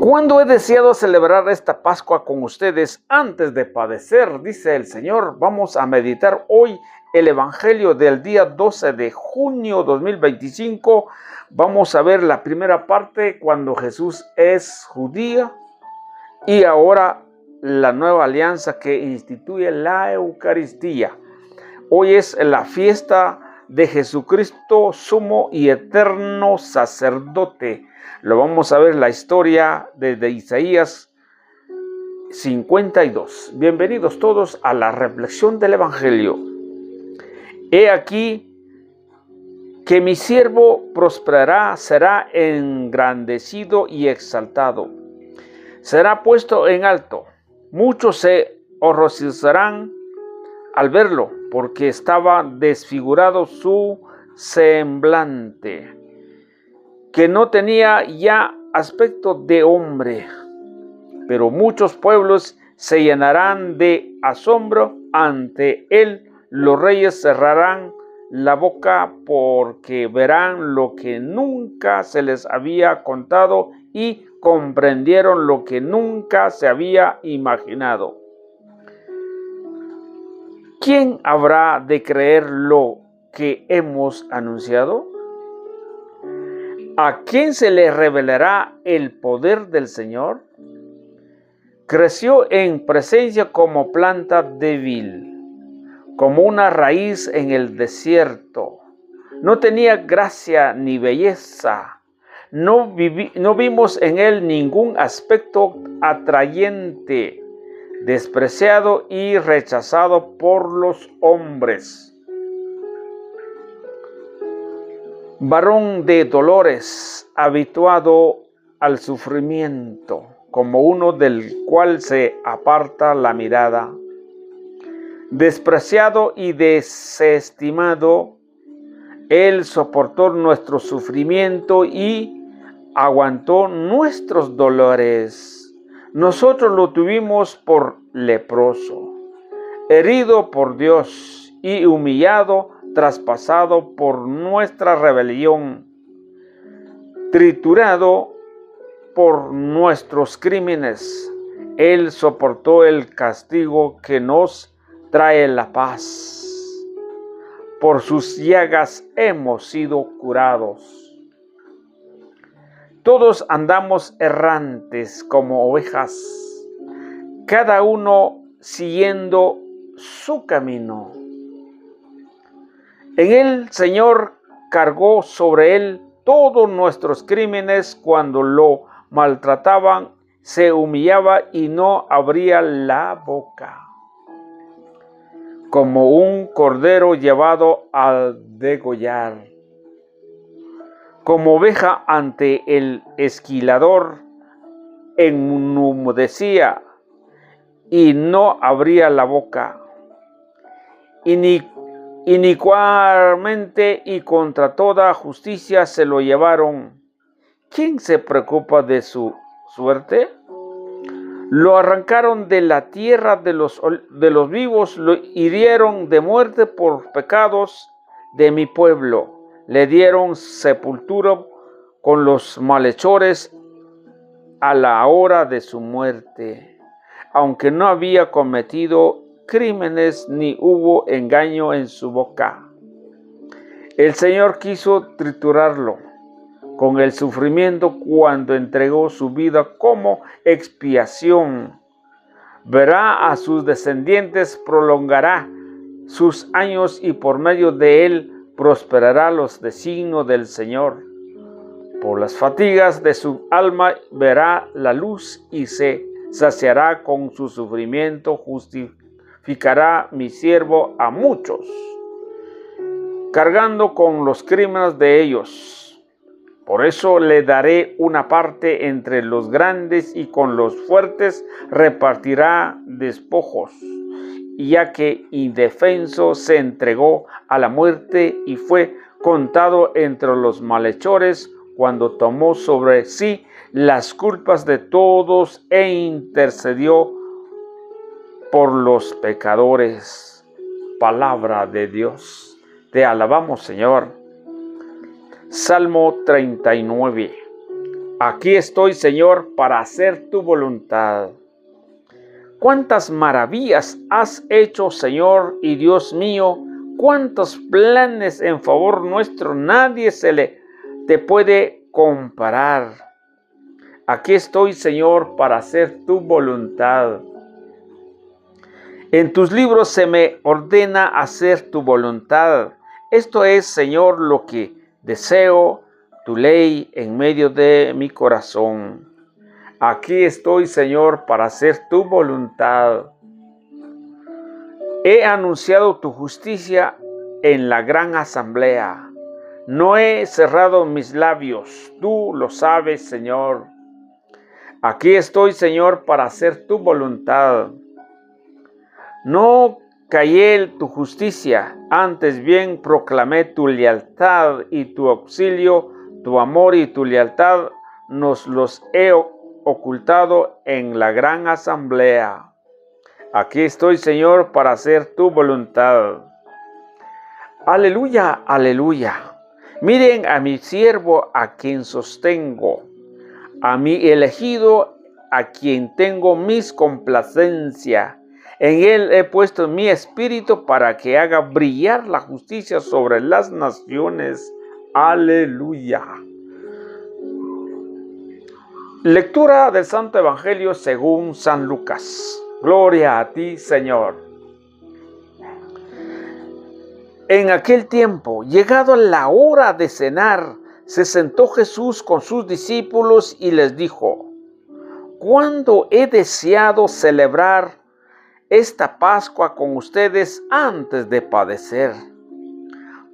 Cuando he deseado celebrar esta Pascua con ustedes antes de padecer, dice el Señor. Vamos a meditar hoy el Evangelio del día 12 de junio 2025. Vamos a ver la primera parte cuando Jesús es judío y ahora la nueva alianza que instituye la Eucaristía. Hoy es la fiesta de Jesucristo, sumo y eterno sacerdote. Lo vamos a ver la historia desde Isaías 52. Bienvenidos todos a la reflexión del Evangelio. He aquí que mi siervo prosperará, será engrandecido y exaltado. Será puesto en alto. Muchos se horrorizarán al verlo, porque estaba desfigurado su semblante, que no tenía ya aspecto de hombre. Pero muchos pueblos se llenarán de asombro ante él. Los reyes cerrarán la boca porque verán lo que nunca se les había contado y comprendieron lo que nunca se había imaginado. ¿Quién habrá de creer lo que hemos anunciado? ¿A quién se le revelará el poder del Señor? Creció en presencia como planta débil, como una raíz en el desierto. No tenía gracia ni belleza. No vimos en él ningún aspecto atrayente, despreciado y rechazado por los hombres. Varón de dolores, habituado al sufrimiento, como uno del cual se aparta la mirada. Despreciado y desestimado, él soportó nuestro sufrimiento y aguantó nuestros dolores. Nosotros lo tuvimos por leproso, herido por Dios y humillado, traspasado por nuestra rebelión, triturado por nuestros crímenes. Él soportó el castigo que nos trae la paz. Por sus llagas hemos sido curados. Todos andamos errantes como ovejas, cada uno siguiendo su camino. En el Señor cargó sobre él todos nuestros crímenes. Cuando lo maltrataban, se humillaba y no abría la boca. Como un cordero llevado al degollar, como oveja ante el esquilador, enmudecía y no abría la boca. Inicuamente y contra toda justicia se lo llevaron. ¿Quién se preocupa de su suerte? Lo arrancaron de la tierra de los vivos, lo hirieron de muerte por pecados de mi pueblo. Le dieron sepultura con los malhechores a la hora de su muerte, aunque no había cometido crímenes ni hubo engaño en su boca. El Señor quiso triturarlo con el sufrimiento cuando entregó su vida como expiación. Verá a sus descendientes, prolongará sus años y por medio de él prosperará los designios del Señor. Por las fatigas de su alma verá la luz y se saciará con su sufrimiento. Justificará mi siervo a muchos, cargando con los crímenes de ellos. Por eso le daré una parte entre los grandes y con los fuertes repartirá despojos. Y ya que indefenso se entregó a la muerte y fue contado entre los malhechores, cuando tomó sobre sí las culpas de todos e intercedió por los pecadores. Palabra de Dios. Te alabamos, Señor. Salmo 39. Aquí estoy, Señor, para hacer tu voluntad. Cuántas maravillas has hecho, Señor y Dios mío. Cuántos planes en favor nuestro. Nadie te puede comparar. Aquí estoy, Señor, para hacer tu voluntad. En tus libros se me ordena hacer tu voluntad. Esto es, Señor, lo que deseo, tu ley en medio de mi corazón. Aquí estoy, Señor, para hacer tu voluntad. He anunciado tu justicia en la gran asamblea. No he cerrado mis labios. Tú lo sabes, Señor. Aquí estoy, Señor, para hacer tu voluntad. No callé tu justicia, antes bien proclamé tu lealtad y tu auxilio, tu amor y tu lealtad nos los he ocultado en la gran asamblea. Aquí estoy, Señor, para hacer tu voluntad. Aleluya, aleluya. Miren a mi siervo a quien sostengo, a mi elegido a quien tengo mis complacencia. En él he puesto mi espíritu para que haga brillar la justicia sobre las naciones. Aleluya. Lectura del Santo Evangelio según San Lucas. Gloria a ti, Señor. En aquel tiempo, llegado la hora de cenar, se sentó Jesús con sus discípulos y les dijo: ¿Cuándo he deseado celebrar esta Pascua con ustedes antes de padecer?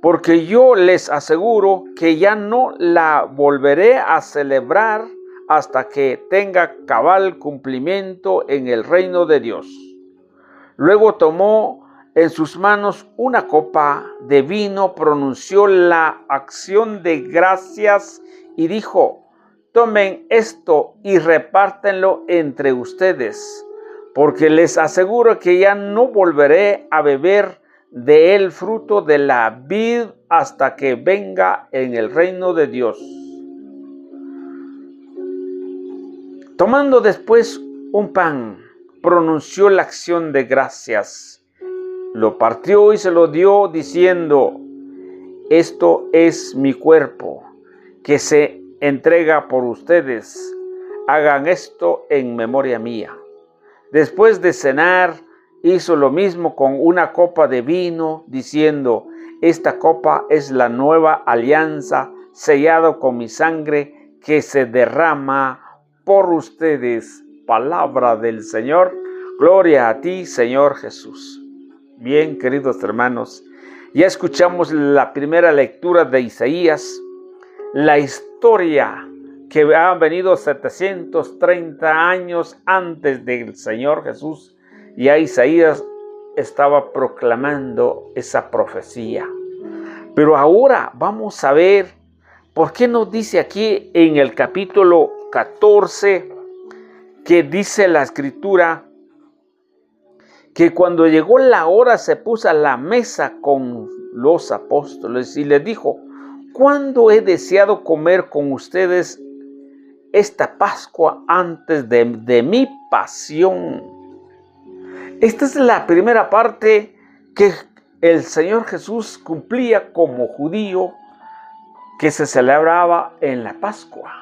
Porque yo les aseguro que ya no la volveré a celebrar hasta que tenga cabal cumplimiento en el reino de Dios. Luego tomó en sus manos una copa de vino, pronunció la acción de gracias y dijo: tomen esto y repártenlo entre ustedes, porque les aseguro que ya no volveré a beber de él fruto de la vid hasta que venga en el reino de Dios. Tomando después un pan, pronunció la acción de gracias, lo partió y se lo dio diciendo: esto es mi cuerpo, que se entrega por ustedes. Hagan esto en memoria mía. Después de cenar, hizo lo mismo con una copa de vino, diciendo: esta copa es la nueva alianza, sellada con mi sangre, que se derrama por ustedes. Palabra del Señor. Gloria a ti, Señor Jesús. Bien, queridos hermanos, ya escuchamos la primera lectura de Isaías, la historia que ha venido 730 años antes del Señor Jesús. Ya Isaías estaba proclamando esa profecía. Pero ahora vamos a ver por qué nos dice aquí en el capítulo 14 que dice la Escritura que cuando llegó la hora se puso a la mesa con los apóstoles y les dijo: ¿cuándo he deseado comer con ustedes esta Pascua antes de mi pasión? Esta es la primera parte que el Señor Jesús cumplía como judío, que se celebraba en la Pascua.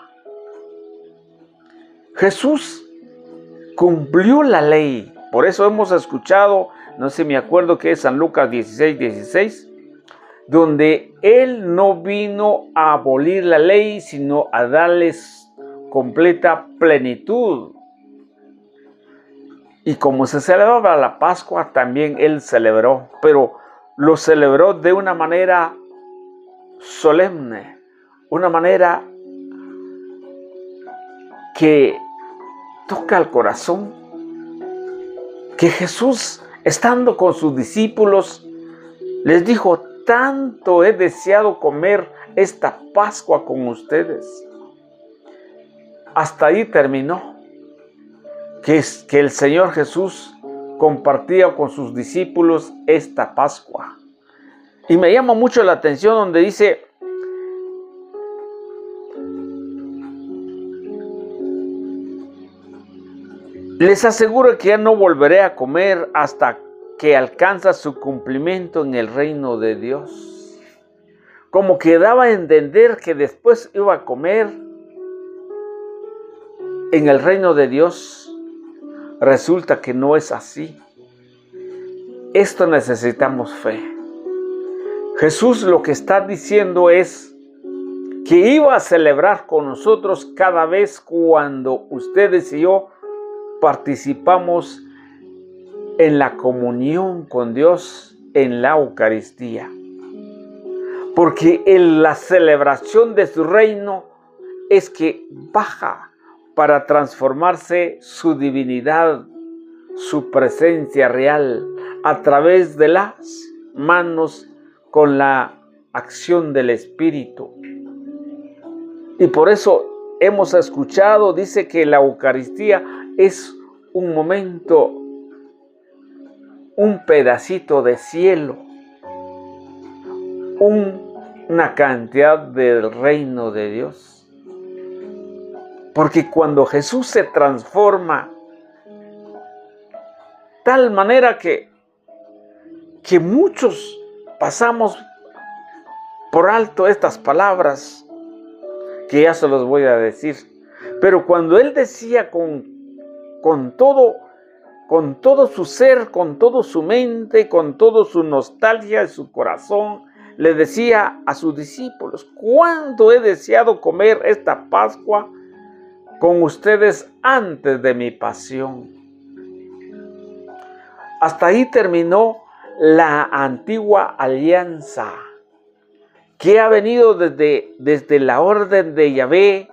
Jesús cumplió la ley. Por eso hemos escuchado, no sé, me acuerdo que es San Lucas 16, donde Él no vino a abolir la ley, sino a darles completa plenitud. Y como se celebraba la Pascua, también Él celebró, pero lo celebró de una manera solemne, una manera que toca el corazón. Que Jesús, estando con sus discípulos, les dijo: tanto he deseado comer esta Pascua con ustedes. Hasta ahí terminó. Que el Señor Jesús compartía con sus discípulos esta Pascua. Y me llama mucho la atención donde dice: Les aseguro que ya no volveré a comer hasta que alcanza su cumplimiento en el reino de Dios. Como que daba a entender que después iba a comer en el reino de Dios. Resulta que no es así. Esto necesitamos fe. Jesús lo que está diciendo es que iba a celebrar con nosotros cada vez cuando ustedes y yo participamos en la comunión con Dios en la Eucaristía. Porque en la celebración de su reino es que baja para transformarse su divinidad, su presencia real, a través de las manos con la acción del Espíritu. Y por eso hemos escuchado, dice que la Eucaristía es un momento, un pedacito de cielo, una cantidad del reino de Dios. Porque cuando Jesús se transforma, tal manera que muchos pasamos por alto estas palabras, que ya se los voy a decir. Pero cuando Él decía con todo su ser, con toda su mente, con toda su nostalgia y su corazón, le decía a sus discípulos: ¿cuánto he deseado comer esta Pascua con ustedes antes de mi pasión? Hasta ahí terminó la antigua alianza, que ha venido desde la orden de Yahvé,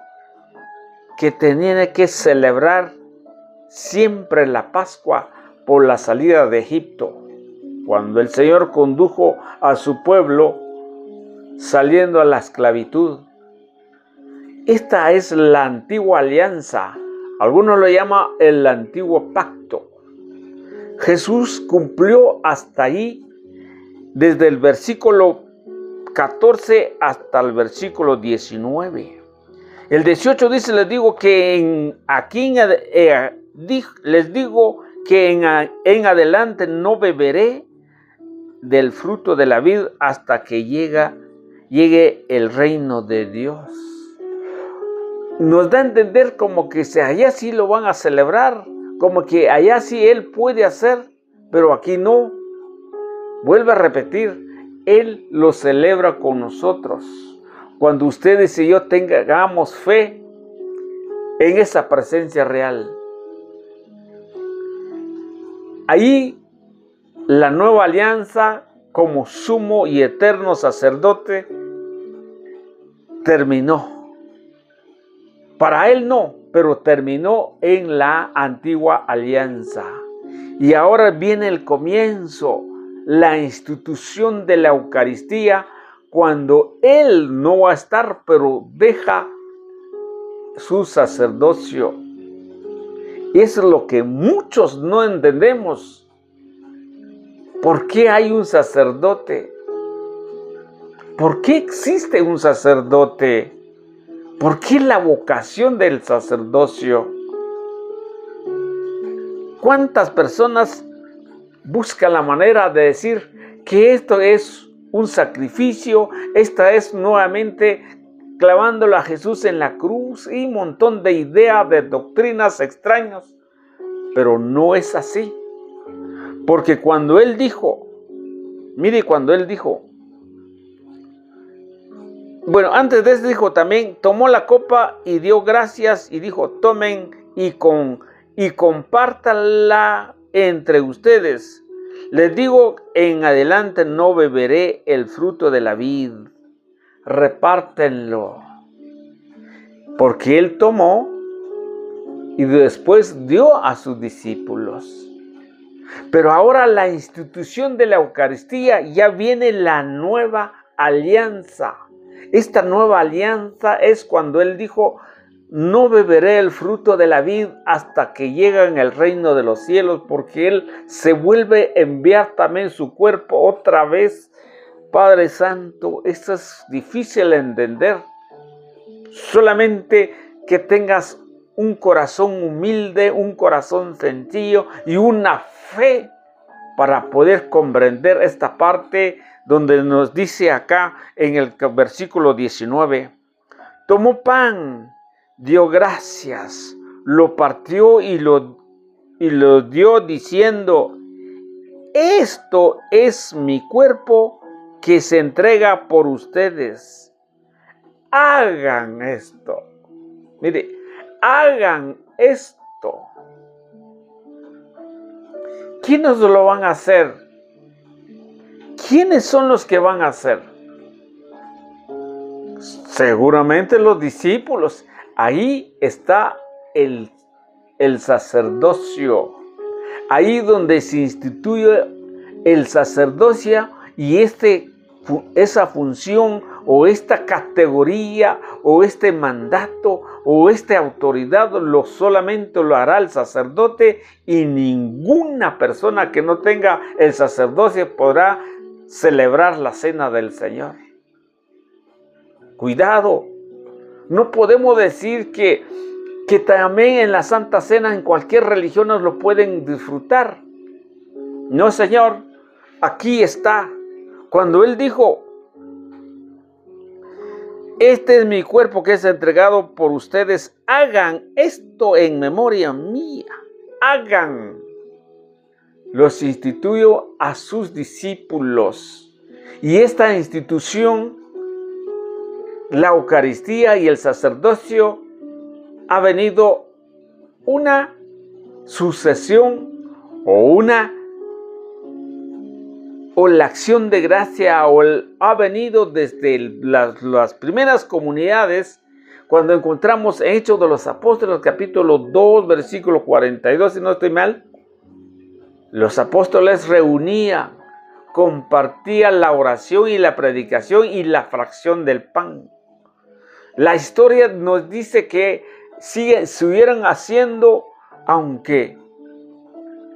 que tenía que celebrar siempre la Pascua por la salida de Egipto, cuando el Señor condujo a su pueblo saliendo a la esclavitud. Esta es la antigua alianza. Algunos lo llaman el antiguo pacto. Jesús cumplió hasta ahí, desde el versículo 14 hasta el versículo 19. El 18 dice: les digo que en adelante no beberé del fruto de la vid hasta que llegue el reino de Dios. Nos da a entender como que allá sí lo van a celebrar, como que allá sí Él puede hacer, pero aquí no. Vuelve a repetir, Él lo celebra con nosotros. Cuando ustedes y yo tengamos fe en esa presencia real. Ahí la nueva alianza como sumo y eterno sacerdote terminó. Para Él no, pero terminó en la antigua alianza. Y ahora viene el comienzo, la institución de la Eucaristía, cuando Él no va a estar, pero deja su sacerdocio. Y eso es lo que muchos no entendemos. ¿Por qué hay un sacerdote? ¿Por qué existe un sacerdote? ¿Por qué la vocación del sacerdocio? ¿Cuántas personas buscan la manera de decir que esto es un sacrificio? Esta es nuevamente clavándolo a Jesús en la cruz y un montón de ideas, de doctrinas extrañas. Pero no es así. Porque cuando Él dijo, bueno, antes de eso dijo también, tomó la copa y dio gracias y dijo: tomen y compártanla entre ustedes. Les digo, en adelante no beberé el fruto de la vid. Repártenlo. Porque Él tomó y después dio a sus discípulos. Pero ahora la institución de la Eucaristía, ya viene la nueva alianza. Esta nueva alianza es cuando Él dijo: no beberé el fruto de la vid hasta que llegue en el reino de los cielos, porque Él se vuelve a enviar también su cuerpo otra vez. Padre Santo, esto es difícil de entender. Solamente que tengas un corazón humilde, un corazón sencillo y una fe para poder comprender esta parte donde nos dice acá en el versículo 19, tomó pan, dio gracias, lo partió y lo dio diciendo, esto es mi cuerpo que se entrega por ustedes. Hagan esto. Mire, hagan esto. ¿Quiénes lo van a hacer? ¿Quiénes son los que van a hacer? Seguramente los discípulos. Ahí está el sacerdocio. Ahí donde se instituye el sacerdocio y esa función o esta categoría o este mandato o esta autoridad solamente lo hará el sacerdote, y ninguna persona que no tenga el sacerdocio podrá celebrar la cena del Señor. Cuidado, no podemos decir que también en la Santa Cena en cualquier religión nos lo pueden disfrutar. No, Señor, aquí está. Cuando Él dijo, este es mi cuerpo que es entregado por ustedes, hagan esto en memoria mía. Hagan. Los instituyó a sus discípulos. Y esta institución, la Eucaristía y el sacerdocio, ha venido una sucesión o la acción de gracia, ha venido desde las primeras comunidades, cuando encontramos en Hechos de los Apóstoles, capítulo 2, versículo 42, si no estoy mal. Los apóstoles reunían, compartían la oración y la predicación y la fracción del pan. La historia nos dice que siguieron haciendo, aunque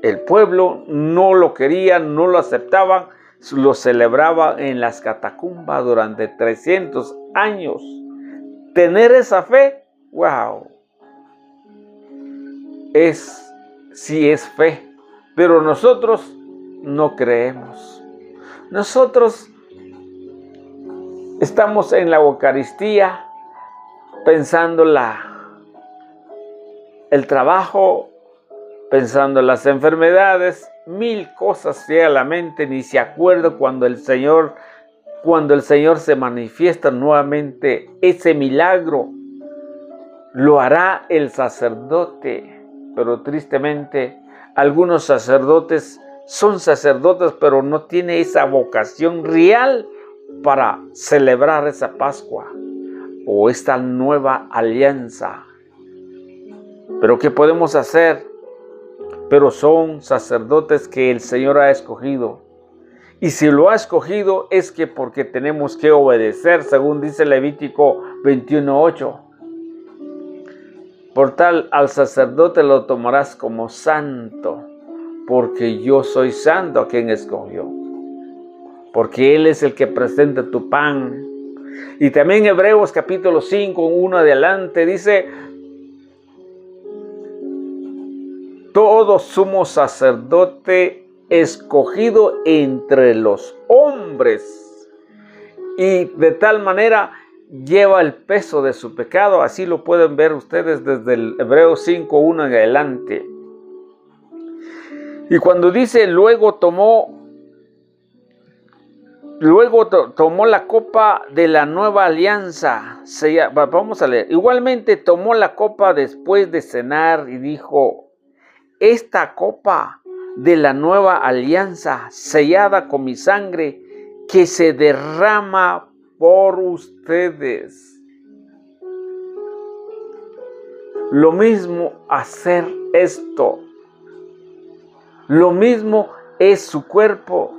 el pueblo no lo quería, no lo aceptaban, lo celebraba en las catacumbas durante 300 años. Tener esa fe, wow, sí es fe, pero nosotros no creemos. Nosotros estamos en la Eucaristía pensando el trabajo, pensando en las enfermedades, mil cosas llega a la mente, ni se acuerda cuando el Señor se manifiesta nuevamente. Ese milagro lo hará el sacerdote, pero tristemente algunos sacerdotes son sacerdotes, pero no tienen esa vocación real para celebrar esa Pascua o esta nueva alianza. Pero ¿qué podemos hacer? Pero son sacerdotes que el Señor ha escogido. Y si lo ha escogido es que porque tenemos que obedecer, según dice Levítico 21:8. Por tal, al sacerdote lo tomarás como santo, porque yo soy santo a quien escogió. Porque Él es el que presenta tu pan. Y también Hebreos capítulo 5, 1 adelante, dice: todo sumo sacerdote escogido entre los hombres, y de tal manera lleva el peso de su pecado. Así lo pueden ver ustedes desde el Hebreos 5, 1 en adelante. Y cuando dice, luego tomó la copa de la nueva alianza. Vamos a leer. Igualmente tomó la copa después de cenar y dijo: esta copa de la nueva alianza, sellada con mi sangre, que se derrama por ustedes. Lo mismo hacer esto. Lo mismo es su cuerpo.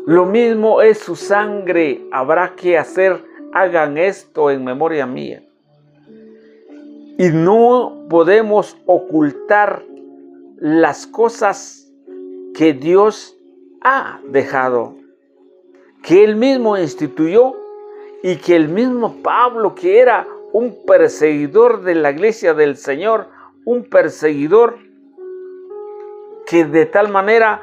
Lo mismo es su sangre. Habrá que hacer, hagan esto en memoria mía. Y no podemos ocultar las cosas que Dios ha dejado, que Él mismo instituyó, y que el mismo Pablo, que era un perseguidor de la iglesia del Señor, un perseguidor que de tal manera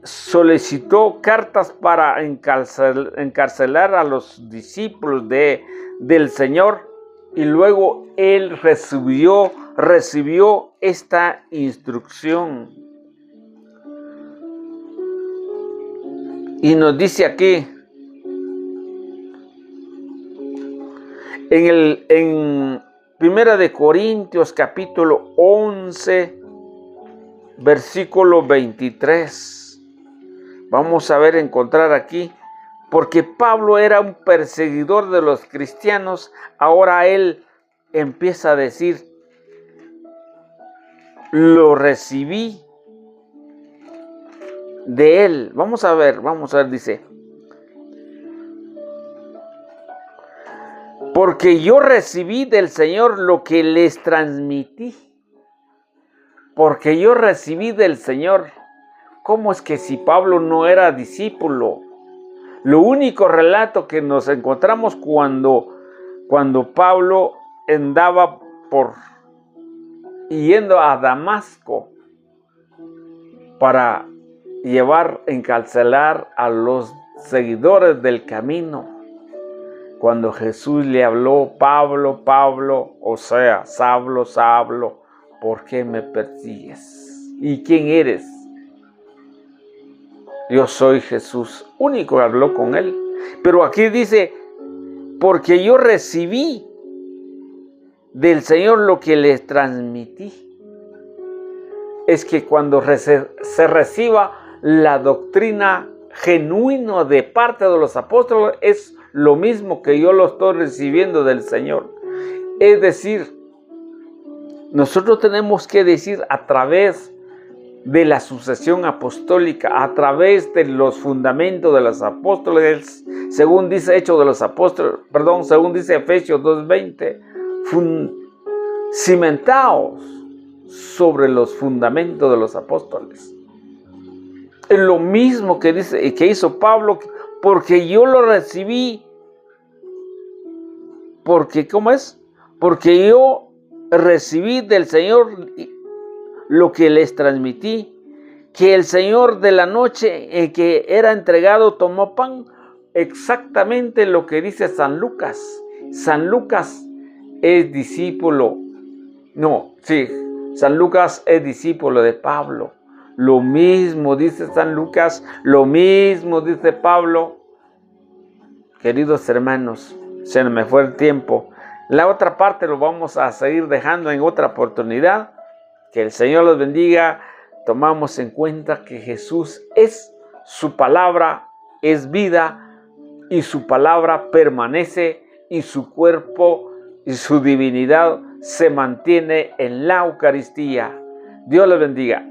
solicitó cartas para encarcelar a los discípulos del Señor, y luego él recibió esta instrucción. Y nos dice aquí, en Primera de Corintios capítulo 11, versículo 23. Vamos a encontrar aquí, porque Pablo era un perseguidor de los cristianos, ahora él empieza a decir, lo recibí de él. Vamos a ver, dice, porque yo recibí del Señor lo que les transmití. Porque yo recibí del Señor. ¿Cómo es que si Pablo no era discípulo? Lo único relato que nos encontramos cuando Pablo andaba yendo a Damasco para encarcelar a los seguidores del camino. Cuando Jesús le habló, Pablo, Pablo, o sea, Saulo, Saulo, ¿por qué me persigues? ¿Y quién eres? Yo soy Jesús, único que habló con él. Pero aquí dice, porque yo recibí del Señor lo que les transmití. Es que cuando se reciba la doctrina genuina de parte de los apóstoles, es lo mismo que yo lo estoy recibiendo del Señor. Es decir, nosotros tenemos que decir a través de la sucesión apostólica, a través de los fundamentos de los apóstoles, según dice según dice Efesios 2:20, cimentaos sobre los fundamentos de los apóstoles. Es lo mismo que hizo Pablo, porque yo lo recibí. Porque, ¿cómo es? Porque yo recibí del Señor lo que les transmití, que el Señor de la noche en que era entregado tomó pan, exactamente lo que dice San Lucas. San Lucas es discípulo, San Lucas es discípulo de Pablo. Lo mismo dice San Lucas, lo mismo dice Pablo. Queridos hermanos, se me fue el tiempo. La otra parte lo vamos a seguir dejando en otra oportunidad. Que el Señor los bendiga. Tomamos en cuenta que Jesús su palabra es vida, y su palabra permanece, y su cuerpo y su divinidad se mantiene en la Eucaristía. Dios les bendiga.